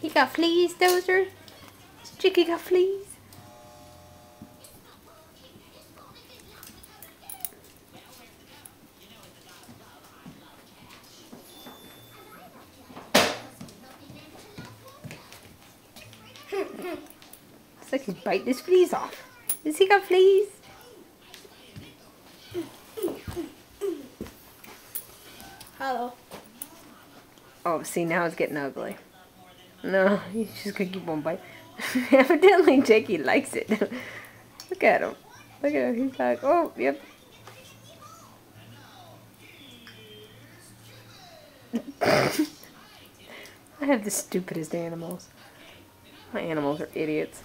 You got fleas, Dozer? Chicky got fleas? Looks like he's biting his fleas off. Does he got fleas? Hello. Oh, see, now it's getting ugly. No, he's just gonna keep on biting. Evidently, Jakey likes it. Look at him. Look at him. He's like, oh, yep. I have the stupidest animals. My animals are idiots.